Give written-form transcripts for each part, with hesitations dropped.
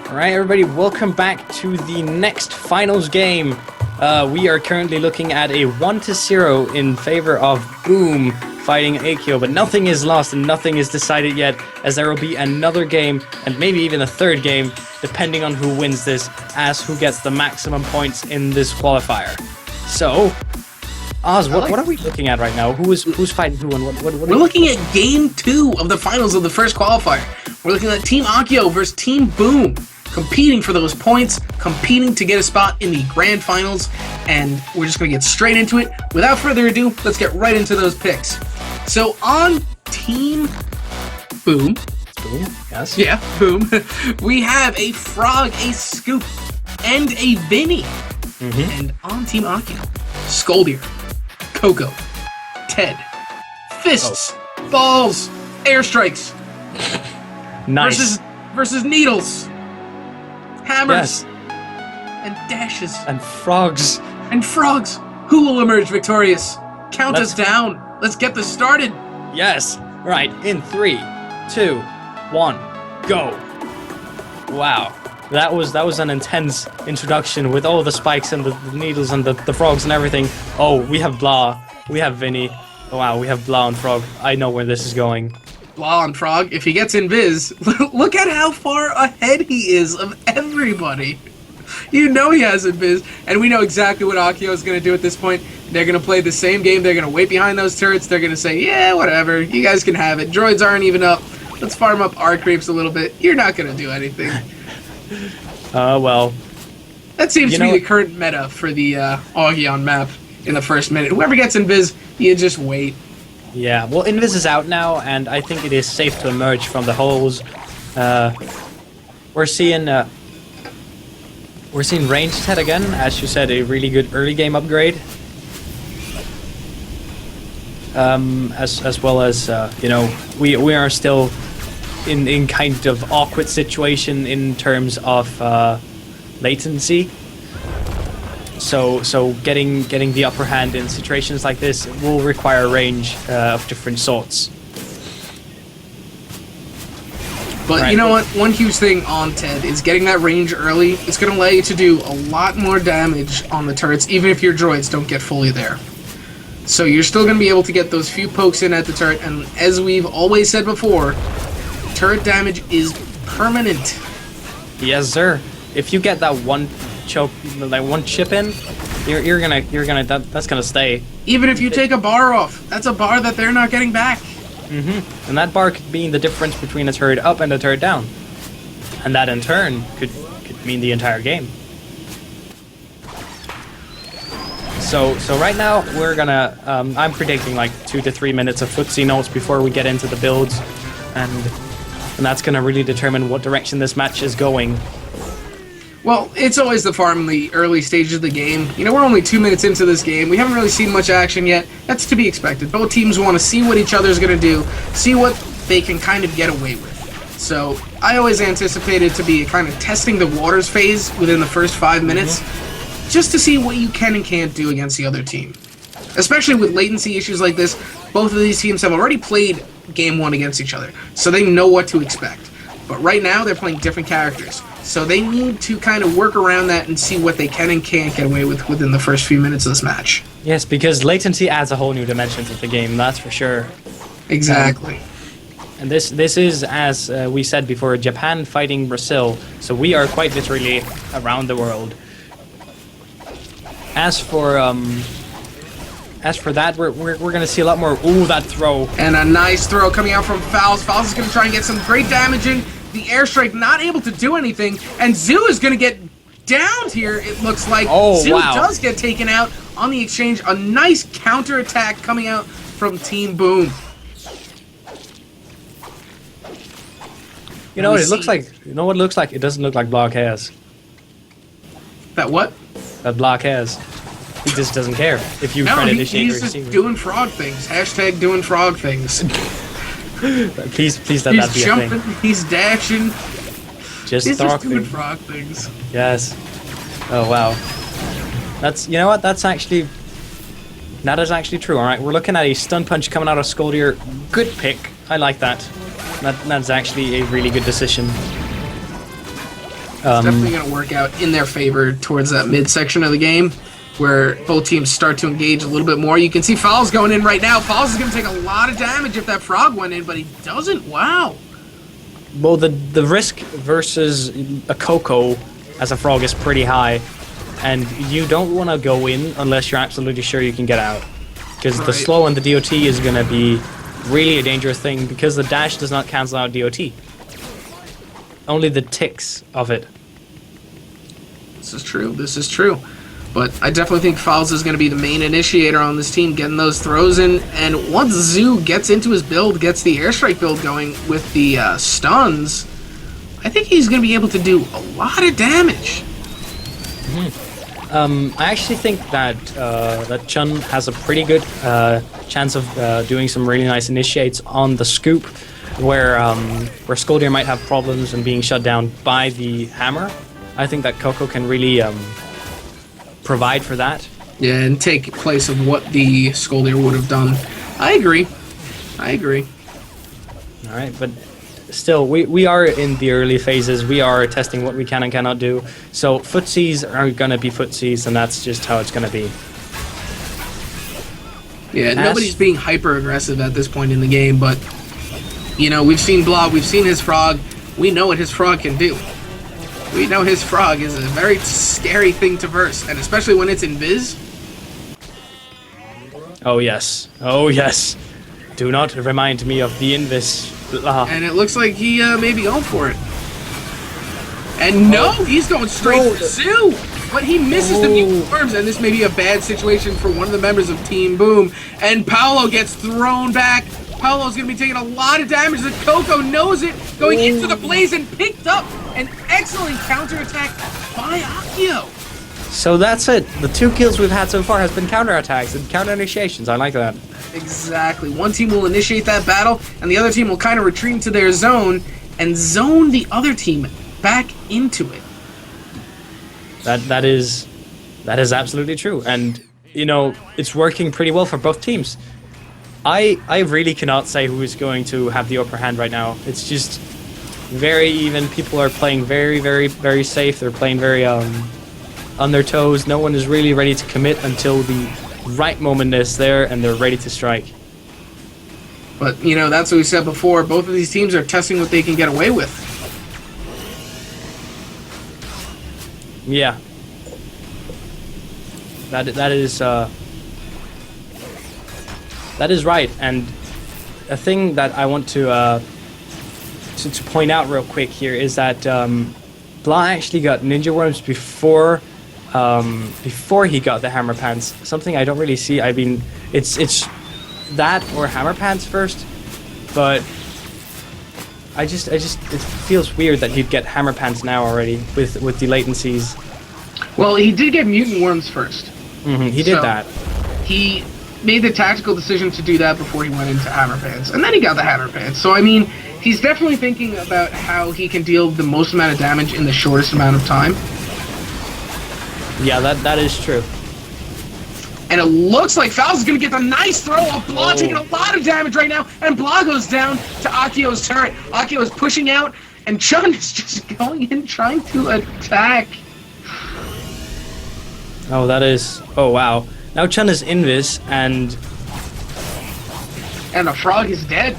Alright everybody, welcome back to the next finals game. We are currently looking at a 1-0 in favor of Boom fighting Akio, but nothing is lost and nothing is decided yet, as there will be another game, and maybe even a third game, depending on who wins this, as who gets the maximum points in this qualifier. So, Oz, what are we looking at right now? Who's fighting who and what We're looking at game 2 of the finals of the first qualifier. We're looking at Team Akio versus Team Boom, competing for those points, competing to get a spot in the grand finals, and we're just going to get straight into it. Without further ado, let's get right into those picks. So on Team Boom, yes, yeah, Boom, we have a Frog, a Scoop, and a Vinny. And on Team Akio, Scoldier, Coco, Ted, Fists, Balls, Airstrikes, nice, versus Needles, Hammers, yes, and Dashes, and Frogs. and Frogs. Who will emerge victorious? Count us down. Let's get this started. Yes. Right. In 3, 2, 1, go. Wow. That was an intense introduction with all the spikes and the needles and the frogs and everything. Oh, we have Blah. We have Vinny. Oh, wow, we have Blah and Frog. I know where this is going. Blah and Frog, if he gets invis, look at how far ahead he is of everybody. You know he has invis, and we know exactly what Akio is going to do at this point. They're going to play the same game. They're going to wait behind those turrets. They're going to say, yeah, whatever. You guys can have it. Droids aren't even up. Let's farm up our creeps a little bit. You're not going to do anything. Well. That seems to be the current meta for the Augion map in the first minute. Whoever gets invis, you just wait. Yeah, well, Invis is out now, and I think it is safe to emerge from the holes. We're seeing ranged Ted again, as you said, a really good early game upgrade. As well as we are still in kind of awkward situation in terms of latency. So getting the upper hand in situations like this will require a range of different sorts. But right. You know what? One huge thing on Ted is getting that range early. It's going to allow you to do a lot more damage on the turrets, even if your droids don't get fully there. So you're still going to be able to get those few pokes in at the turret, and as we've always said before, turret damage is permanent. Yes, sir. If you get that one choke, like one chip in, that's gonna stay. Even if you take a bar off, that's a bar that they're not getting back. And that bar could mean the difference between a turret up and a turret down, and that in turn could mean the entire game. So right now we're gonna I'm predicting like 2 to 3 minutes of footsie notes before we get into the builds, and that's gonna really determine what direction this match is going. Well, it's always the farm in the early stages of the game. You know, we're only 2 minutes into this game. We haven't really seen much action yet. That's to be expected. Both teams want to see what each other's going to do, see what they can kind of get away with. So, I always anticipated to be a kind of testing the waters phase within the first 5 minutes, just to see what you can and can't do against the other team. Especially with latency issues like this, both of these teams have already played Game 1 against each other, so they know what to expect. But right now, they're playing different characters. So they need to kind of work around that and see what they can and can't get away with within the first few minutes of this match. Yes, because latency adds a whole new dimension to the game, that's for sure. Exactly. And this is, as we said before, Japan fighting Brazil. So we are quite literally around the world. As for that, we're going to see a lot more. Ooh, that throw. And a nice throw coming out from Fowls. Fowls is going to try and get some great damage in. The airstrike not able to do anything, and Zoo is going to get downed here, it looks like. Oh, Zoo wow. does get taken out on the exchange. A nice counter-attack coming out from Team Boom. You know what it looks like? You know what it looks like? It doesn't look like Block has. That what? That Block has. He just doesn't care if you try to initiate he's just doing frog things. Hashtag doing frog things. Please let that be He's a thing. jumping, he's dashing. He's just doing frog things. Yes. Oh wow. That is actually true. All right, we're looking at a stun punch coming out of Scoldier. Good pick. I like that. That's actually a really good decision. It's definitely going to work out in their favor towards that midsection of the game, where both teams start to engage a little bit more. You can see Fowls going in right now. Fowls is going to take a lot of damage if that frog went in, but he doesn't. Wow. Well, the risk versus a Coco as a frog is pretty high, and you don't want to go in unless you're absolutely sure you can get out. Because the slow and the DOT is going to be really a dangerous thing, because the dash does not cancel out DOT. Only the ticks of it. This is true. This is true. But I definitely think Fowls is going to be the main initiator on this team, getting those throws in. And once Zoo gets into his build, gets the airstrike build going with the stuns, I think he's going to be able to do a lot of damage. I actually think that that Chun has a pretty good chance of doing some really nice initiates on the scoop, where Skoldir might have problems and being shut down by the hammer. I think that Coco can really provide for that. Yeah, and take place of what the Skoldir would have done. I agree. All right, but still, we are in the early phases. We are testing what we can and cannot do. So footsies are going to be footsies, and that's just how it's going to be. Yeah, nobody's being hyper-aggressive at this point in the game, but, you know, we've seen Blob, we've seen his frog. We know what his frog can do. We know his frog is a very scary thing to verse, and especially when it's invis. Oh, yes. Oh, yes. Do not remind me of the invis. And it looks like he may be going for it. And no, he's going straight for Zoo! But he misses the mutant worms, and this may be a bad situation for one of the members of Team Boom. And Paolo gets thrown back. Paolo's going to be taking a lot of damage. The Coco knows it, going into the blaze and picked up an excellent counterattack by Akio. So that's it. The 2 kills we've had so far has been counterattacks and counter initiations. I like that. Exactly. One team will initiate that battle, and the other team will kind of retreat into their zone and zone the other team back into it. That is absolutely true, and you know, it's working pretty well for both teams. I really cannot say who is going to have the upper hand right now. It's just very even. People are playing very, very, very safe. They're playing very on their toes. No one is really ready to commit until the right moment is there and they're ready to strike. But, you know, that's what we said before. Both of these teams are testing what they can get away with. Yeah. That is right. And a thing that I want to point out real quick here is that Blah actually got Ninja Worms before he got the Hammer Pants. Something I don't really see. I mean, it's that or Hammer Pants first, but it feels weird that he'd get Hammer Pants now already with the latencies. Well, he did get Mutant Worms first. He did that. He made the tactical decision to do that before he went into Hammer Pants, and then he got the Hammer Pants. So I mean, he's definitely thinking about how he can deal the most amount of damage in the shortest amount of time. Yeah, that is true. And it looks like Fowls is going to get the nice throw off Blah, taking a lot of damage right now, and Blah goes down to Akio's turret. Akio is pushing out, and Chun is just going in trying to attack. Oh, that is... Oh, wow. Now Chun is invis, and the frog is dead.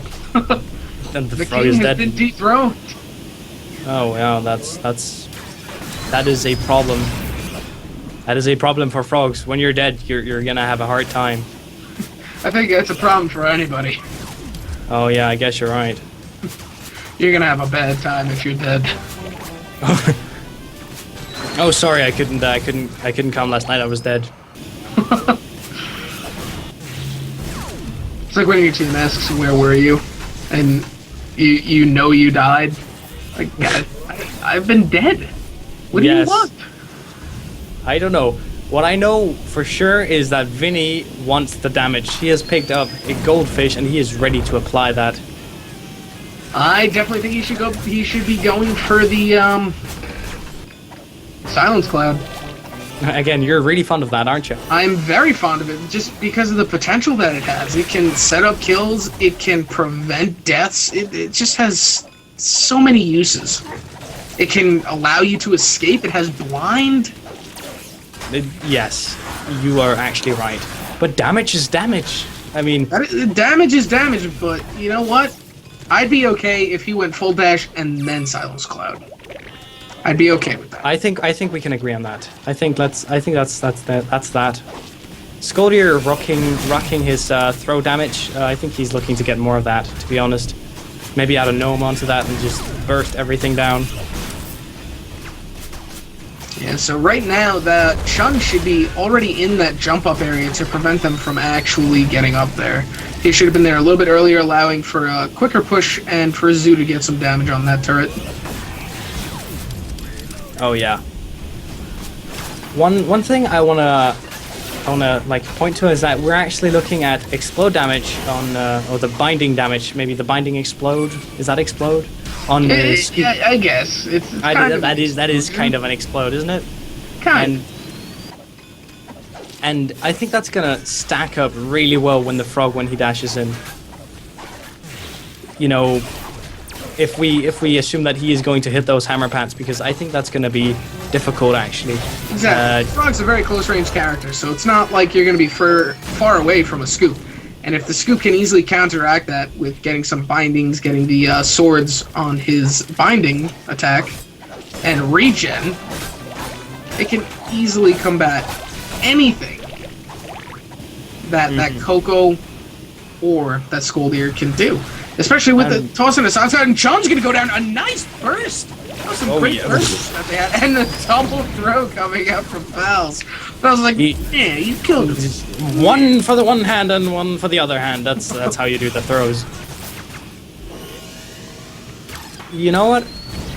and the frog king is has dead. been dethroned. Oh, wow, that is a problem. That is a problem for frogs. When you're dead, you're gonna have a hard time. I think that's a problem for anybody. Oh yeah, I guess you're right. You're gonna have a bad time if you're dead. Oh, sorry, I couldn't come last night. I was dead. It's like when your team asks, "Where were you?" and you know you died. Like, God, I've been dead. What do you want? I don't know. What I know for sure is that Vinny wants the damage. He has picked up a goldfish and he is ready to apply that. I definitely think he should be going for the Silence Cloud. Again, you're really fond of that, aren't you? I'm very fond of it, just because of the potential that it has. It can set up kills, it can prevent deaths, it just has so many uses. It can allow you to escape. It has blind. Yes, you are actually right. But damage is damage. I mean, Damage is damage, but you know what? I'd be okay if he went full dash and then Silence Cloud. I'd be okay with that. I think we can agree on that. I think that's that. Scoldier rocking his throw damage. I think he's looking to get more of that, to be honest. Maybe add a gnome onto that and just burst everything down. Yeah, so right now, the Chun should be already in that jump-up area to prevent them from actually getting up there. He should have been there a little bit earlier, allowing for a quicker push and for Zoo to get some damage on that turret. Oh yeah. One thing I wanna like point to is that we're actually looking at explode damage on or the binding damage. Maybe the binding explode. Is that explode? On the yeah, I guess that is kind of an explode, isn't it? Kind. And I think that's gonna stack up really well when he dashes in. You know, if we assume that he is going to hit those hammer pats, because I think that's gonna be difficult actually. Exactly. Frog's a very close range character, so it's not like you're gonna be far away from a scoop. And if the scoop can easily counteract that with getting some bindings, getting the swords on his binding attack, and regen, it can easily combat anything that Coco or that Scoldier can do. Especially with the toss in the side, and Chun's gonna go down a nice burst. That was some great bursts that they had, and the double throw coming out from Fouls. I was like, yeah, you killed him. One for the one hand and one for the other hand. That's how you do the throws. You know what?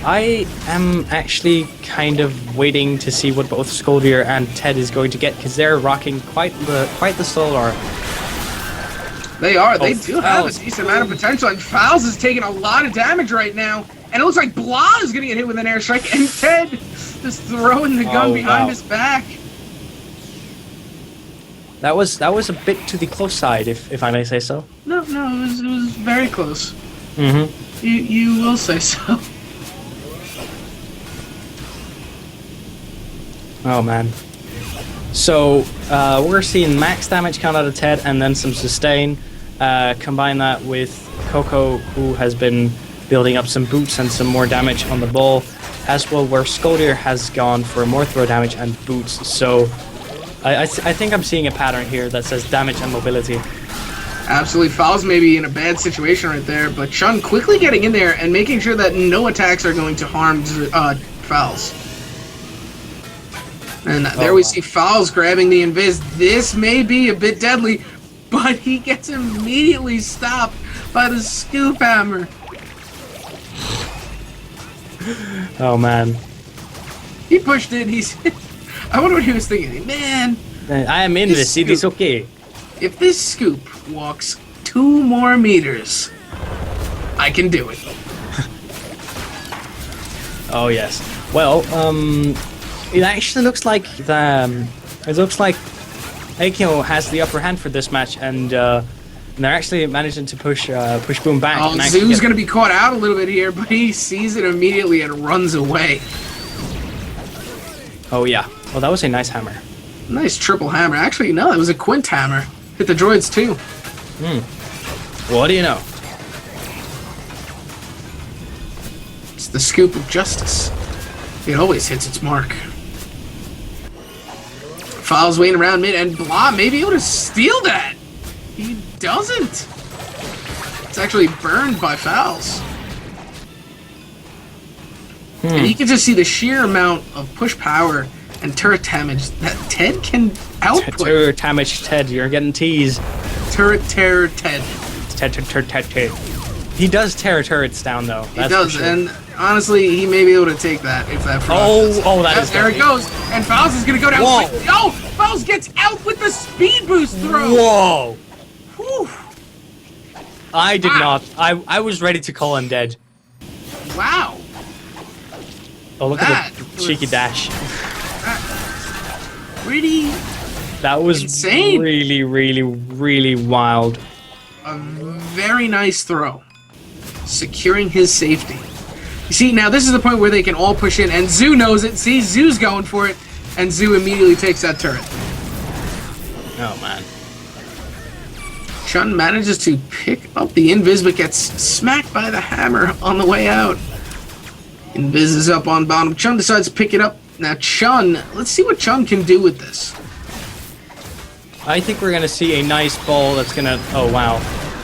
I am actually kind of waiting to see what both Scoldier and Ted is going to get, because they're rocking quite the solar. They are. They do have a decent amount of potential, and Fouls is taking a lot of damage right now. And it looks like Blah is going to get hit with an airstrike, and Ted just throwing the gun behind his back. That was a bit to the close side, if I may say so. No, it was very close. Mm-hmm. You will say so. Oh man. So we're seeing max damage come out of Ted, and then some sustain. Combine that with Coco, who has been building up some boots and some more damage on the ball, as well, where Scoldier has gone for more throw damage and boots. So I think I'm seeing a pattern here that says damage and mobility. Absolutely. Fouls may be in a bad situation right there, but Chun quickly getting in there and making sure that no attacks are going to harm Fouls. And there we see Fouls grabbing the invis. This may be a bit deadly, but he gets immediately stopped by the scoop hammer. Oh man. He pushed in. I wonder what he was thinking. Man, I am in this. It is okay. If this scoop walks 2 more meters, I can do it. Oh yes. Well, it actually looks like Akio has the upper hand for this match, and they're actually managing to push Boom back. Oh, Zoo's going to be caught out a little bit here, but he sees it immediately and runs away. Oh yeah. Well, that was a nice hammer. Nice triple hammer. Actually, no, it was a quint hammer. Hit the droids too. What do you know? It's the scoop of justice. It always hits its mark. Fouls waiting around mid, and Blah may be able to steal that. He doesn't. It's actually burned by Fouls. And you can just see the sheer amount of push power and turret damage that Ted can output. Turret damage, Ted. You're getting teased. Turret Ted. Ted. He does tear turrets down, though. He does, and honestly, he may be able to take that if that. There it goes, and Fouls is gonna go down. Whoa! Oh, Fouls gets out with the speed boost throw. Whoa! Whew. I did not. I was ready to call him dead. Wow. Oh, look at the cheeky dash. Pretty. That was insane. Really, really, really wild. A very nice throw, securing his safety. See, now this is the point where they can all push in, and Zoo knows it. See, Zoo's going for it, and Zoo immediately takes that turret. Oh, man. Chun manages to pick up the Invis, but gets smacked by the hammer on the way out. Invis is up on bottom. Chun decides to pick it up. Now, Chun, let's see what Chun can do with this. I think we're going to see a nice ball that's going to... Oh, wow.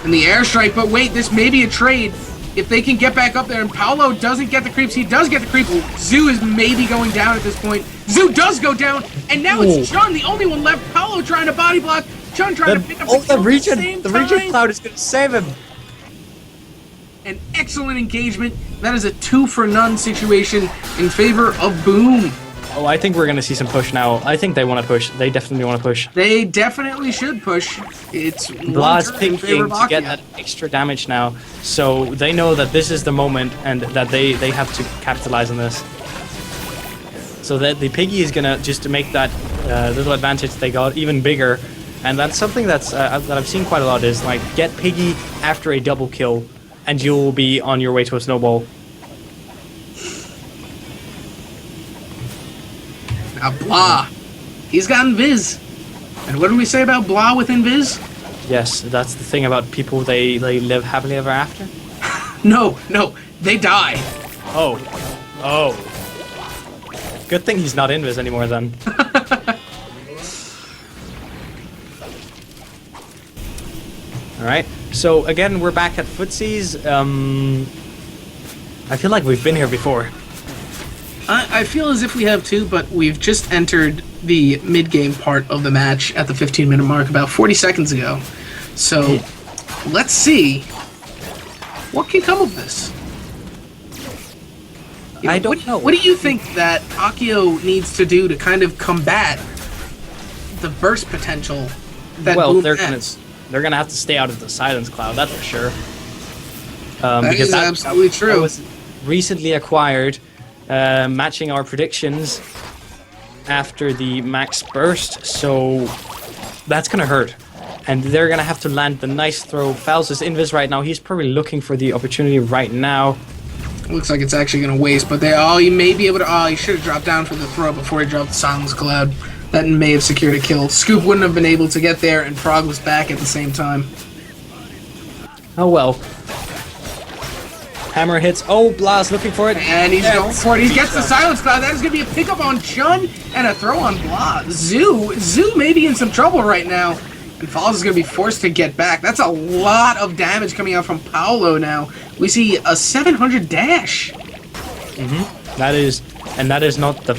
And the airstrike, but wait, this may be a trade. If they can get back up there and Paolo doesn't get the creeps, he does get the creep. Zoo is maybe going down at this point. Zoo does go down, and now it's Chun, the only one left. Paolo trying to body block. Chun trying to pick up the kill the region cloud is going to save him. An excellent engagement. That is a 2-for-none situation in favor of Boom. Oh, I think we're going to see some push now. I think they want to push. They definitely want to push. They definitely should push. It's Blas picking to get that extra damage now. So they know that this is the moment and that they have to capitalize on this. So that the Piggy is going to just to make that little advantage they got even bigger. And that's something that's that I've seen quite a lot is like get Piggy after a double kill and you'll be on your way to a snowball. Now Blah, he's got Invis. And what do we say about Blah with Invis? Yes, that's the thing about people, they live happily ever after. No, they die. Oh. Good thing he's not Invis anymore then. Alright, so again, we're back at Footsies. I feel like we've been here before. I feel as if we have too, but we've just entered the mid-game part of the match at the 15-minute mark about 40 seconds ago. So, let's see what can come of this. I don't know. What do you think that Akio needs to do to kind of combat the burst potential that Boom has? They're gonna have to stay out of the silence cloud, that's for sure. That is absolutely true. That was recently acquired, matching our predictions after the max burst, so that's gonna hurt. And they're gonna have to land the nice throw. Fouls his Invis right now. He's probably looking for the opportunity right now. Looks like it's actually gonna waste, but he may be able to. He should have dropped down for the throw before he dropped the silence cloud. That may have secured a kill. Scoop wouldn't have been able to get there, and Frog was back at the same time. Oh well. Hammer hits. Oh, Blas looking for it. And he's going for it. He gets the silence cloud. That is going to be a pickup on Chun and a throw on Blas. Zoo may be in some trouble right now. And Falls is going to be forced to get back. That's a lot of damage coming out from Paolo now. We see a 700 dash. That is not the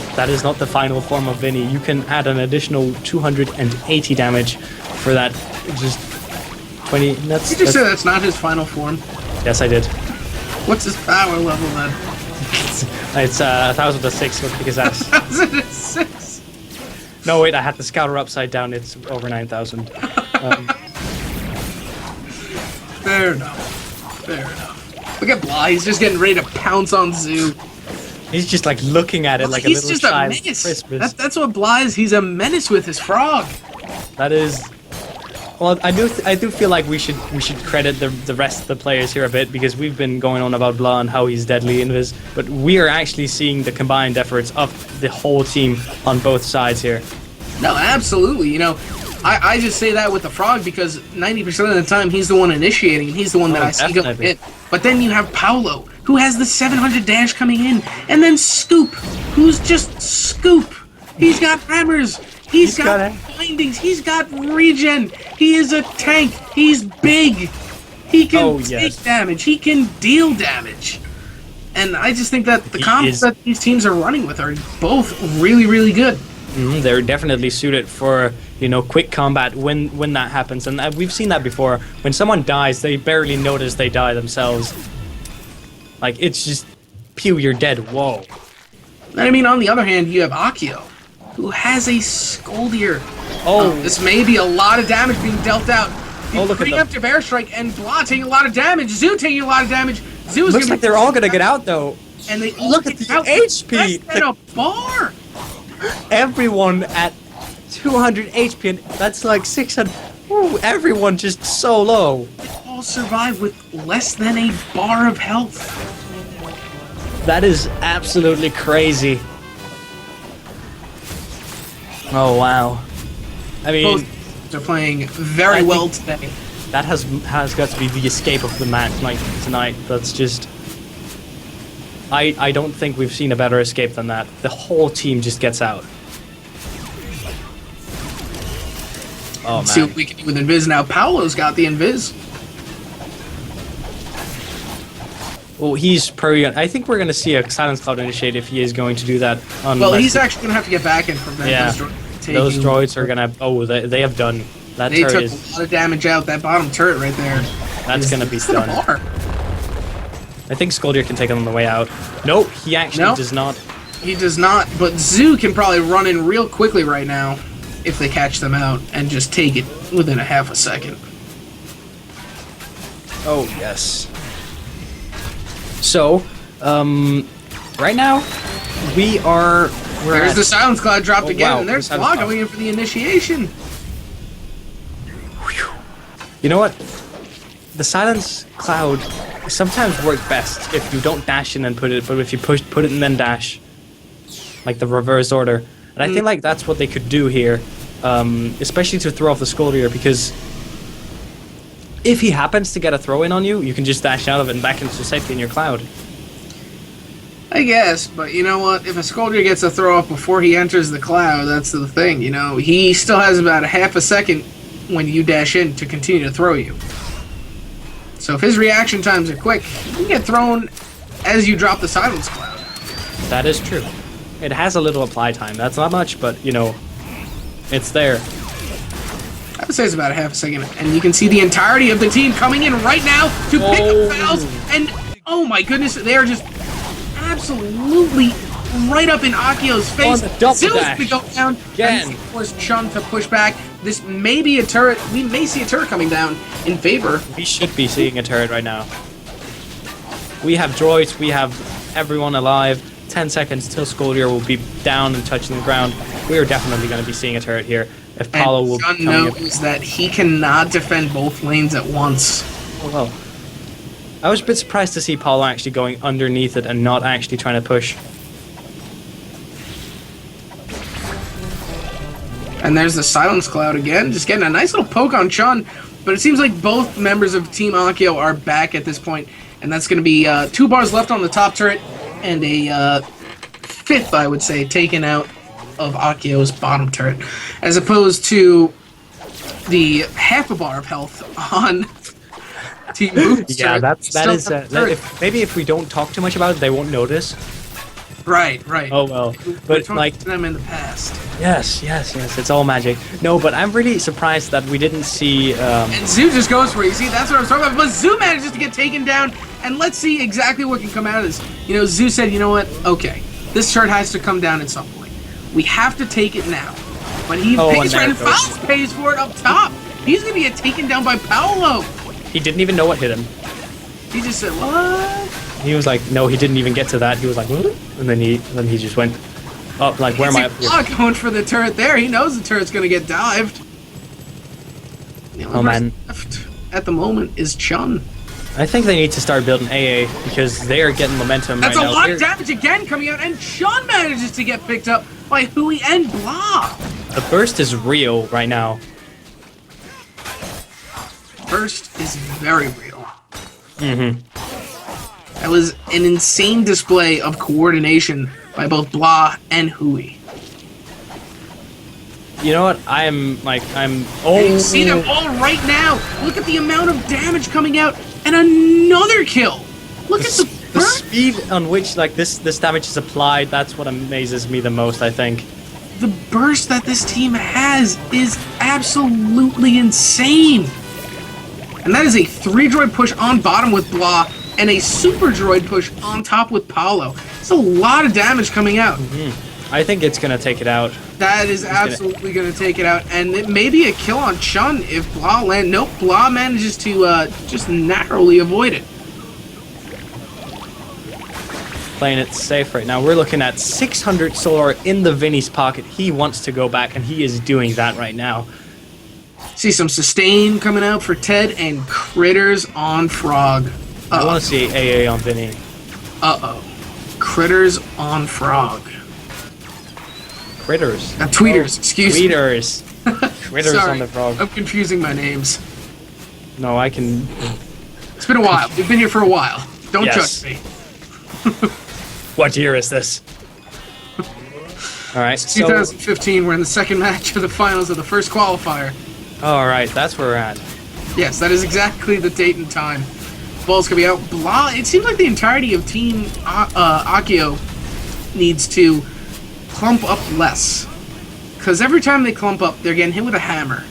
final form of Vinny. You can add an additional 280 damage for that. Just 20. Did you just say that's not his final form? Yes, I did. What's his power level then? It's 1006. Look, his ass. 1006. No, wait, I had the scouter upside down. It's over 9,000. Fair enough. Look at Blah. He's just getting ready to pounce on Zoo. He's just like looking at it like a little child. He's just a menace. That's what Blah is. He's a menace with his frog. That is. Well, I do feel like we should credit the rest of the players here a bit because we've been going on about Blah and how he's deadly Invis, but we are actually seeing the combined efforts of the whole team on both sides here. No, absolutely. You know, I just say that with the frog because 90% of the time he's the one initiating and he's the one that I see going in. But then you have Paolo, who has the 700 dash coming in, and then Scoop, who's just Scoop. He's got hammers. He's got bindings. He's got regen. He is a tank. He's big. He can take damage. He can deal damage. And I just think that the combos that these teams are running with are both really, really good. They're definitely suited for, quick combat when that happens. And we've seen that before. When someone dies, they barely notice they die themselves. Like, it's just, pew, you're dead. Whoa. I mean, on the other hand, you have Akio, who has a Scoldier. This may be a lot of damage being dealt out. The preemptive airstrike and Blah taking a lot of damage. Zoo taking a lot of damage. Zoo's looks like they're all gonna get out though. And they look at the HP. Less than a bar. Everyone at 200 HP, and that's like 600. Ooh, everyone just so low. They all survive with less than a bar of health. That is absolutely crazy. Oh, wow. I mean... Both are playing very well today. That has got to be the escape of the match tonight. That's just... I don't think we've seen a better escape than that. The whole team just gets out. Oh, man. See what we can do with Invis now. Paolo's got the Invis. Well, he's probably... I think we're going to see a Silence Cloud initiate if he is going to do that. Well, he's actually going to have to get back in from that. Yeah, those droids are going to... Oh, they have done... That they turret took is... a lot of damage out. That bottom turret right there. That's going to be done. I think Skoldier can take it on the way out. Nope, he actually does not. He does not, but Zoo can probably run in real quickly right now if they catch them out and just take it within a half a second. Oh, yes. So, right now, There's the Silence Cloud dropped again, wow, and there's Blah going in for the initiation. You know what? The Silence Cloud sometimes work best if you don't dash in and put it, but if you put it and then dash, like the reverse order. And I think like that's what they could do here, especially to throw off the Skoldier, because if he happens to get a throw in on you, you can just dash out of it and back into safety in your cloud. I guess, but you know what? If a Skoldier gets a throw off before he enters the cloud, that's the thing. You know, he still has about a half a second when you dash in to continue to throw you. So if his reaction times are quick, you can get thrown as you drop the Silence Cloud. That is true. It has a little apply time. That's not much, but, you know, it's there. I would say it's about a half a second. And you can see the entirety of the team coming in right now to pick up fouls. And, oh my goodness, they are just absolutely right up in Akio's face. Zill's to go down. Again. And, of course, Chun to push back. This may be a turret. We may see a turret coming down in favor. We should be seeing a turret right now. We have droids. We have everyone alive. 10 seconds till Skoldier will be down and touching the ground. We are definitely going to be seeing a turret here. If Paulo will Chun knows that he cannot defend both lanes at once. Oh, well. I was a bit surprised to see Paulo actually going underneath it and not actually trying to push. And there's the Silence Cloud again, just getting a nice little poke on Chun. But it seems like both members of Team Akio are back at this point, and that's going to be 2 bars left on the top turret, and a 5th, I would say, taken out of Akio's bottom turret, as opposed to the half a bar of health on Team Boot's turret. Yeah, maybe if we don't talk too much about it, they won't notice. Right. Oh well, but like them in the past. Yes, it's all magic. No, but I'm really surprised that we didn't see. And Zoo just goes for it. You see, that's what I was talking about. But Zoo manages to get taken down, and let's see exactly what can come out of this. You know, Zoo said, you know what? Okay, this turret has to come down at some point. We have to take it now. But he pays for it, and Fouls pays for it up top. He's gonna get taken down by Paolo. He didn't even know what hit him. He just said, what? He was like, no, he didn't even get to that. He was like, what? And then he just went up, like, where am I up here? Going for the turret there. He knows the turret's going to get dived. The only person left at the moment is Chun. I think they need to start building AA because they are getting momentum That's right now. That's a lot of damage again coming out, and Chun manages to get picked up by Hui and Blah. The burst is real right now. Burst is very real. Mm-hmm. That was an insane display of coordination by both Blah and Hui. You know what? I'm. Oh! You see them all right now. Look at the amount of damage coming out, and another kill. Look at the speed on which this damage is applied. That's what amazes me the most, I think. The burst that this team has is absolutely insane. And that is a 3-droid push on bottom with Blah, and a super droid push on top with Paolo. It's a lot of damage coming out. Mm-hmm. I think it's going to take it out. That is absolutely going to take it out. And it may be a kill on Chun if Blah lands. Nope, Blah manages to just narrowly avoid it. Playing it safe right now. We're looking at 600 solar in the Vinny's pocket. He wants to go back, and he is doing that right now. See some sustain coming out for Ted and critters on Frog. I want to see AA on Vinny. Uh-oh. Critters on Frog. Critters. Tweeters, excuse me. Tweeters. Critters Sorry, on the frog. I'm confusing my names. No, I can... It's been a while. We've been here for a while. Don't Yes. judge me. What year is this? Alright, so... 2015, we're in the second match of the finals of the first qualifier. Alright, that's where we're at. Yes, that is exactly the date and time. Ball's gonna be out. Blah. It seems like the entirety of Team Akio needs to clump up less. Because every time they clump up, they're getting hit with a hammer.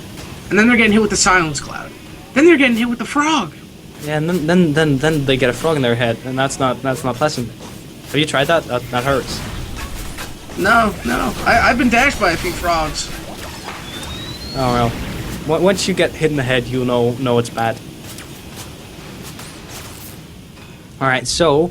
And then they're getting hit with the silence cloud. Then they're getting hit with the frog. Yeah, and then they get a frog in their head, and that's not pleasant. Have you tried that? That hurts. No. I've been dashed by a few frogs. Oh well. Once you get hit in the head, you'll know it's bad. Alright, so...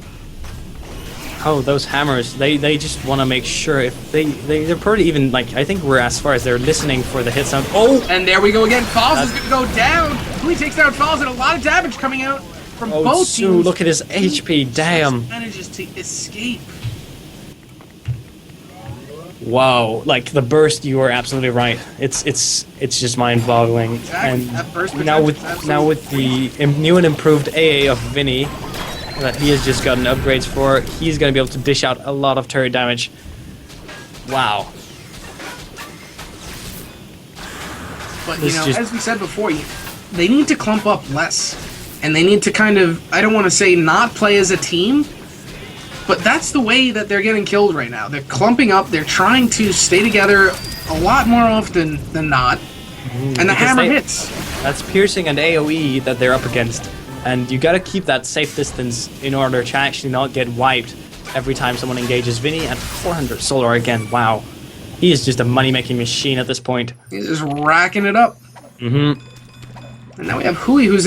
Oh, those hammers, they just want to make sure if they're pretty even, like, I think we're as far as they're listening for the hit sound. Oh! And there we go again. Falls is going to go down. He takes down Falls, and a lot of damage coming out from both teams. Look at his HP, damn. Just manages to escape. Wow, like the burst, you are absolutely right. It's just mind-boggling. Exactly. And That burst now with the new and improved AA of Vinny that he has just gotten upgrades for, he's going to be able to dish out a lot of turret damage. Wow. But as we said before, they need to clump up less, and they need to kind of, I don't want to say not play as a team, but that's the way that they're getting killed right now. They're clumping up, they're trying to stay together a lot more often than not, and the hammer hits. That's piercing and AoE that they're up against, and you gotta keep that safe distance in order to actually not get wiped every time someone engages. Vinny at 400 solar again, wow. He is just a money-making machine at this point. He's just racking it up. Mm-hmm. And now we have Hui, who's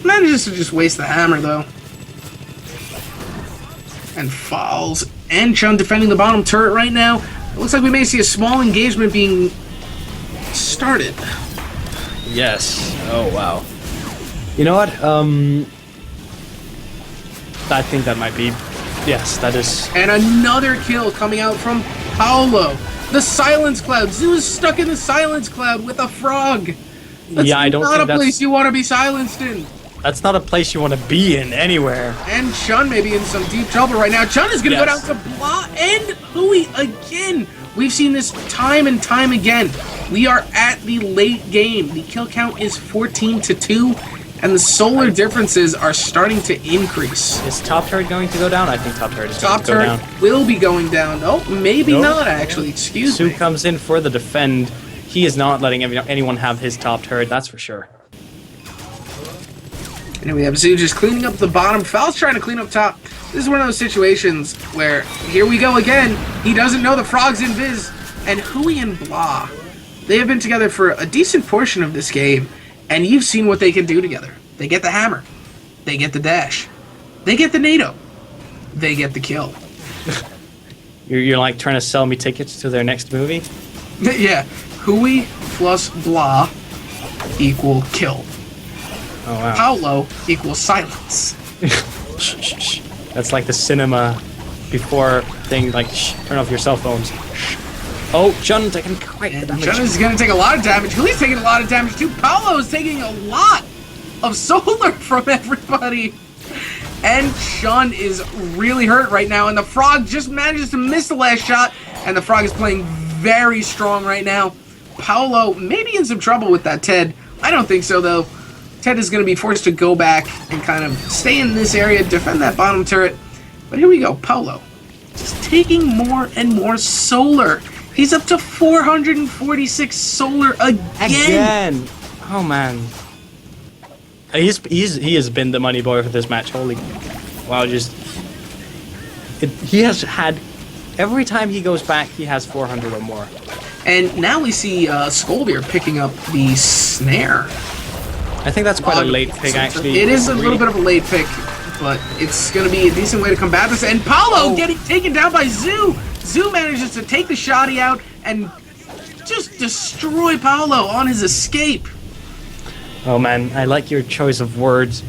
manages to just waste the hammer, though. And Falls and Chun defending the bottom turret right now. It looks like we may see a small engagement being started. Yes. Oh, wow. You know what? I think that might be... Yes, that is... And another kill coming out from Paolo. The Silence Cloud. Zoo's stuck in the Silence Cloud with a frog. That's I don't think not a place you want to be silenced in. That's not a place you want to be in anywhere. And Chun may be in some deep trouble right now. Chun is going to go down to Blah and Hui again. We've seen this time and time again. We are at the late game. The kill count is 14-2, and the solar differences are starting to increase. Is top turret going to go down? I think top turret is going to go down. Top turret will be going down. Oh, maybe not, actually. Excuse me. Su comes in for the defend. He is not letting anyone have his top turret, that's for sure. And we have Zu just cleaning up the bottom. Fal's trying to clean up top. This is one of those situations where, here we go again. He doesn't know the frog's invis. And Hui and Blah, they have been together for a decent portion of this game. And you've seen what they can do together. They get the hammer. They get the dash. They get the NATO. They get the kill. You're like trying to sell me tickets to their next movie? Yeah. Hui plus Blah equal kill. Oh, wow. Paolo equals silence. That's like the cinema before thing, like, turn off your cell phones. Oh, Chun taking quite the damage. Chun is going to take a lot of damage. Hui's taking a lot of damage too. Paolo is taking a lot of solar from everybody. And Chun is really hurt right now. And the frog just manages to miss the last shot. And the frog is playing very strong right now. Paolo may be in some trouble with that Ted. I don't think so, though. Ted is going to be forced to go back and kind of stay in this area, defend that bottom turret. But here we go, Paolo. Just taking more and more solar. He's up to 446 solar again. Oh, man. He has been the money boy for this match. Holy... Wow, he has had... Every time he goes back, he has 400 or more. And now we see Skoldir picking up the snare. I think that's quite a late pick, actually. It is a little bit of a late pick, but it's going to be a decent way to combat this. And Paolo getting taken down by Zu. Zu manages to take the shotty out and just destroy Paolo on his escape. Oh, man, I like your choice of words.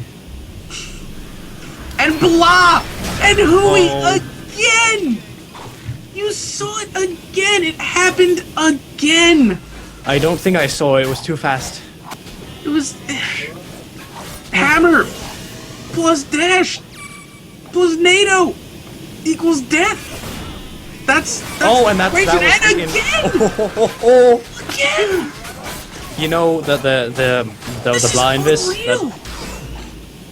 And Blah! And Hui again! You saw it again! It happened again! I don't think I saw it. It was too fast. It was... Hammer plus dash plus NATO equals death. That's oh, and that was and in, again! Again! You know the blind this vis. real.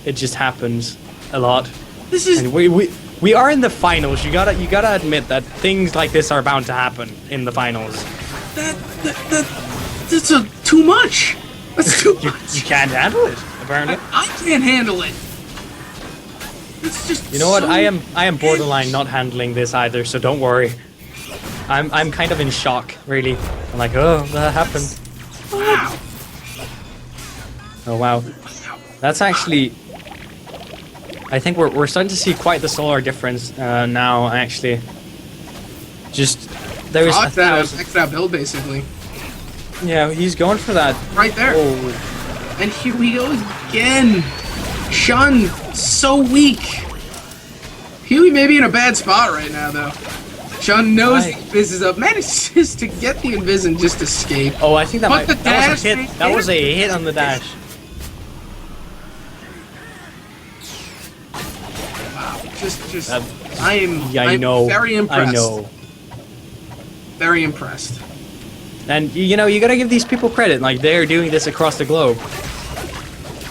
It just happens a lot. This is And we are in the finals. You gotta admit that things like this are bound to happen in the finals. that's too much. That's too much. You can't handle it, apparently. I can't handle it. It's just. You know what? I am borderline not handling this either. So don't worry. I'm kind of in shock, really. I'm like, oh, that happened. Wow. Oh wow. That's actually. I think we're starting to see quite the solar difference now. Actually, just there is. That build basically. Yeah, he's going for that. Right there. Oh. And here we go again. Shun, so weak. Huey may be in a bad spot right now, though. Shun knows the Invis is up. Manages to get the Invis and just escape. Oh, I think that But might. That was a hit. That was a hit on the dash. Wow. Just. I'm very impressed. I know. Very impressed. And you know, you gotta give these people credit. Like they're doing this across the globe.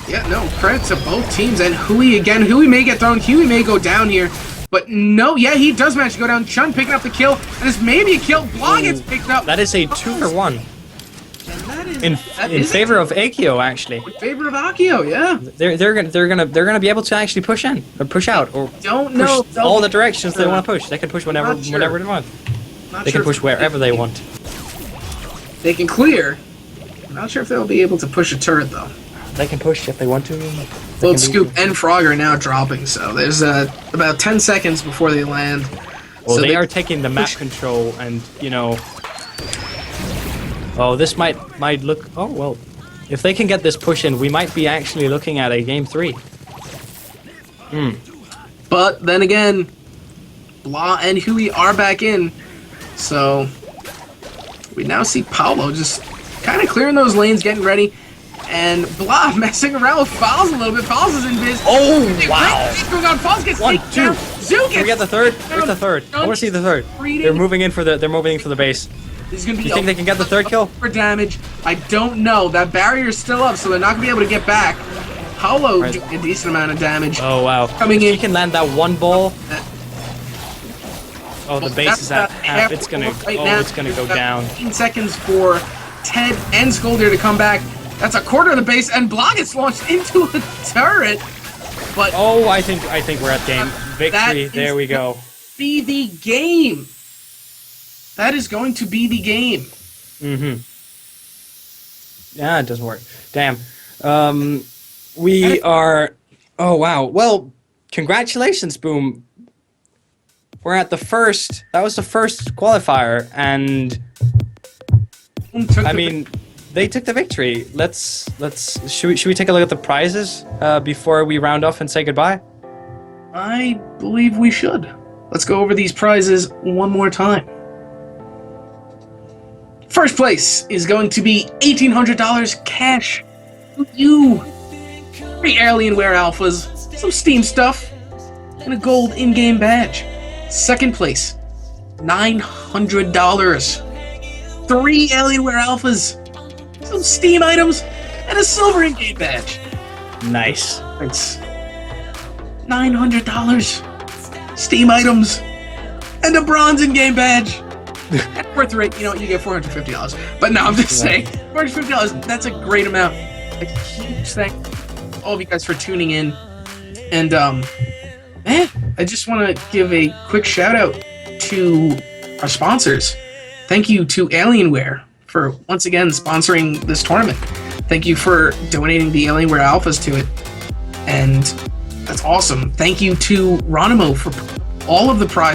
Yeah, no, credit to both teams. And Huey again. Huey may get thrown. Huey may go down here. But no, yeah, he does manage to go down. Chun picking up the kill. And this may be a kill. Blah gets picked up. That is a 2-for-1. And that is In favor of Akio, actually. In favor of Akio, yeah. They're gonna be able to actually push in or push out or Don't know push all the directions they want to push. They can push whenever Not sure. they want. Not They sure can push wherever they want. They can clear. I'm not sure if they'll be able to push a turret though. They can push if they want to. Both Scoop and Frog are now dropping, so there's about 10 seconds before they land. Well, so they are taking the map control, and you know. Oh, this might look. Oh well, if they can get this push in, we might be actually looking at a game 3. But then again, Blah and Huey are back in, so we now see Paolo just kind of clearing those lanes, getting ready. And Blah messing around with Fowls a little bit. Fowls is in biz. Oh, wow. Going on. Fowls gets 1, taken 2. down. Zoo Can we gets get the third? Where's the third? I want to see the third. They're moving in for the base. He's gonna be. You think they can get the third kill? For damage, I don't know. That barrier's still up, so they're not gonna be able to get back. Paolo doing a decent amount of damage. Oh wow. Coming if in. he can land that one ball. Oh, the base is at half. It's gonna. It's gonna go down. 15 seconds for Ted and Skoldir to come back. That's a quarter of the base, and Blah gets launched into a turret. But oh, I think we're at game victory. There we go. Be the game. That is going to be the game. Mm-hmm. Yeah, it doesn't work. Damn. We are. Oh wow. Well, congratulations, Boom. We're at the first. That was the first qualifier, and I mean, they took the victory. Should we take a look at the prizes before we round off and say goodbye? I believe we should. Let's go over these prizes one more time. First place is going to be $1,800 cash. You. 3 Alienware alphas, some Steam stuff, and a gold in-game badge. Second place, $900. 3 Alienware alphas, some Steam items, and a silver in-game badge. Nice. Thanks. $900. Steam items, and a bronze in-game badge. Worth the rate, you know, you get $450. But no, I'm just saying, $450, that's a great amount. A huge thank all of you guys for tuning in. And, man, I just want to give a quick shout out to our sponsors. Thank you to Alienware for once again sponsoring this tournament. Thank you for donating the Alienware alphas to it. And that's awesome. Thank you to Ronimo for all of the prizes.